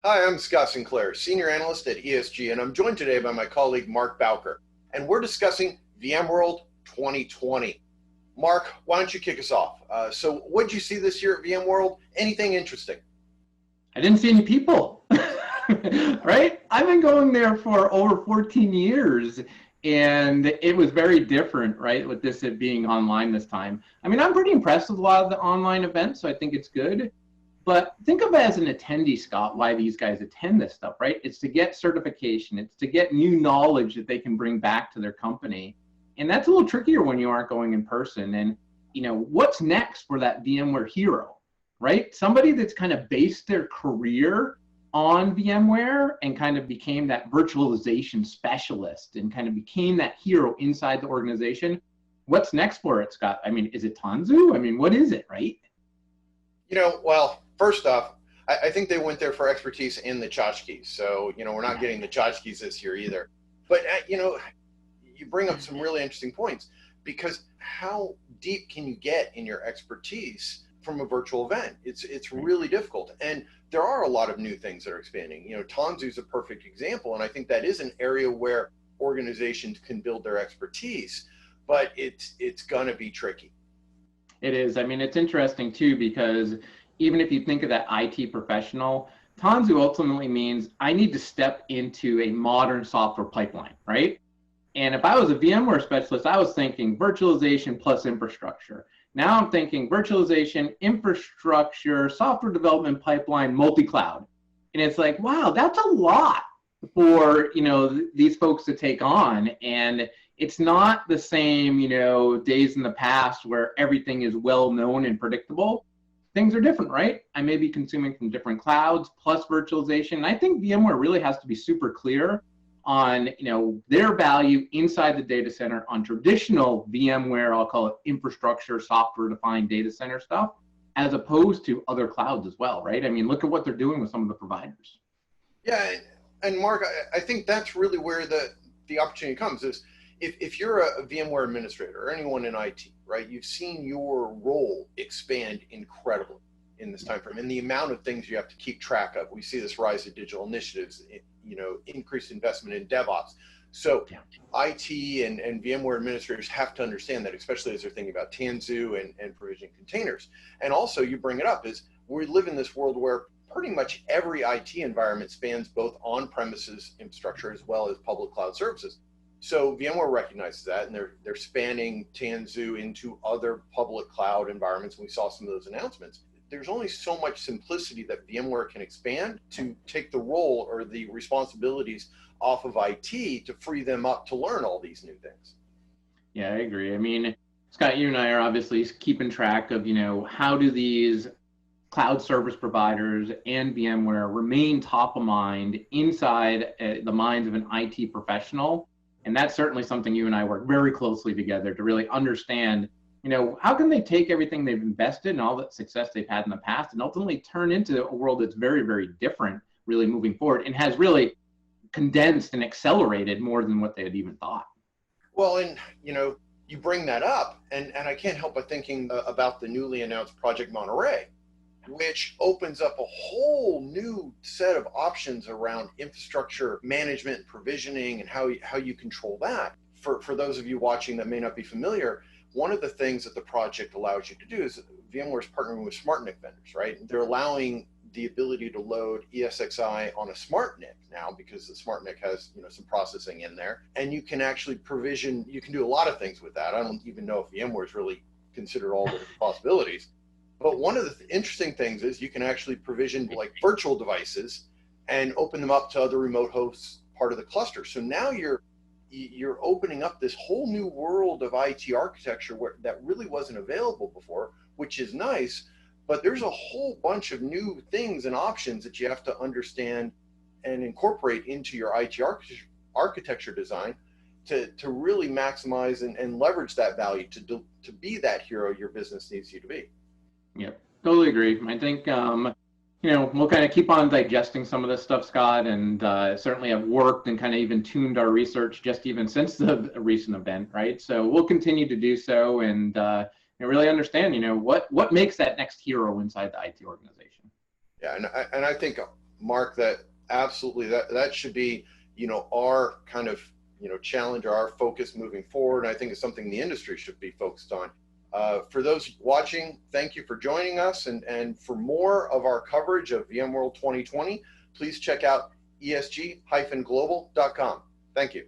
Hi, I'm Scott Sinclair, Senior Analyst at ESG, and I'm joined today by my colleague Mark Bowker, and we're discussing VMworld 2020. Mark, why don't you kick us off? So what did you see this year at VMworld? Anything interesting? I didn't see any people, right? I've been going there for over 14 years, and it was very different, right, with this it being online this time. I mean, I'm pretty impressed with a lot of the online events, so I think it's good. But think of it as an attendee, Scott, why these guys attend this stuff, right? It's to get certification. It's to get new knowledge that they can bring back to their company. And that's a little trickier when you aren't going in person. And, what's next for that VMware hero, right? Somebody that's kind of based their career on VMware and kind of became that virtualization specialist and kind of became that hero inside the organization. What's next for it, Scott? I mean, is it Tanzu? I mean, what is it, right? Well, first off, I think they went there for expertise in the tchotchkes. So, we're not getting the tchotchkes this year either. But, you bring up some really interesting points, because how deep can you get in your expertise from a virtual event? It's really difficult. And there are a lot of new things that are expanding. Tanzu is a perfect example. And I think that is an area where organizations can build their expertise, but it's going to be tricky. It is. I mean, it's interesting too, because even if you think of that IT professional, Tanzu ultimately means I need to step into a modern software pipeline, right? And if I was a VMware specialist, I was thinking virtualization plus infrastructure. Now I'm thinking virtualization, infrastructure, software development pipeline, multi-cloud. And it's like, wow, that's a lot for, these folks to take on. And it's not the same, days in the past where everything is well known and predictable. Things are different, right? I may be consuming from different clouds plus virtualization. And I think VMware really has to be super clear on, their value inside the data center on traditional VMware, I'll call it infrastructure, software-defined data center stuff, as opposed to other clouds as well, right? I mean, look at what they're doing with some of the providers. Yeah, and Mark, I think that's really where the opportunity comes is, if you're a VMware administrator or anyone in IT, right, you've seen your role expand incredibly in this time frame, and the amount of things you have to keep track of. We see this rise of digital initiatives, increased investment in DevOps. So IT and VMware administrators have to understand that, especially as they're thinking about Tanzu and provisioning containers. And also, you bring it up, is we live in this world where pretty much every IT environment spans both on-premises infrastructure as well as public cloud services. So VMware recognizes that, and they're spanning Tanzu into other public cloud environments. And we saw some of those announcements. There's only so much simplicity that VMware can expand to take the role or the responsibilities off of IT to free them up to learn all these new things. Yeah, I agree. I mean, Scott, you and I are obviously keeping track of, how do these cloud service providers and VMware remain top of mind inside the minds of an IT professional. And that's certainly something you and I work very closely together to really understand, how can they take everything they've invested and all that success they've had in the past and ultimately turn into a world that's very, very different, really moving forward, and has really condensed and accelerated more than what they had even thought. Well, and, you bring that up, and I can't help but thinking about the newly announced Project Monterey, which opens up a whole new set of options around infrastructure management and provisioning and how you control that. For those of you watching that may not be familiar, one of the things that the project allows you to do is VMware's partnering with SmartNIC vendors, right? They're allowing the ability to load ESXi on a SmartNIC now, because the SmartNIC has some processing in there, and you can actually provision. You can do a lot of things with that. I don't even know if VMware's really considered all the possibilities. But one of the interesting things is you can actually provision like virtual devices and open them up to other remote hosts part of the cluster. So now you're opening up this whole new world of IT architecture that really wasn't available before, which is nice. But there's a whole bunch of new things and options that you have to understand and incorporate into your IT architecture design to really maximize and leverage that value to be that hero your business needs you to be. Yep, totally agree. I think, we'll kind of keep on digesting some of this stuff, Scott, and certainly have worked and kind of even tuned our research just even since the recent event, right? So we'll continue to do so and really understand, what makes that next hero inside the IT organization. Yeah, and I think Mark, that absolutely that should be, our kind of, challenge or our focus moving forward. And I think it's something the industry should be focused on. For those watching, thank you for joining us. And for more of our coverage of VMworld 2020, please check out esg-global.com. Thank you.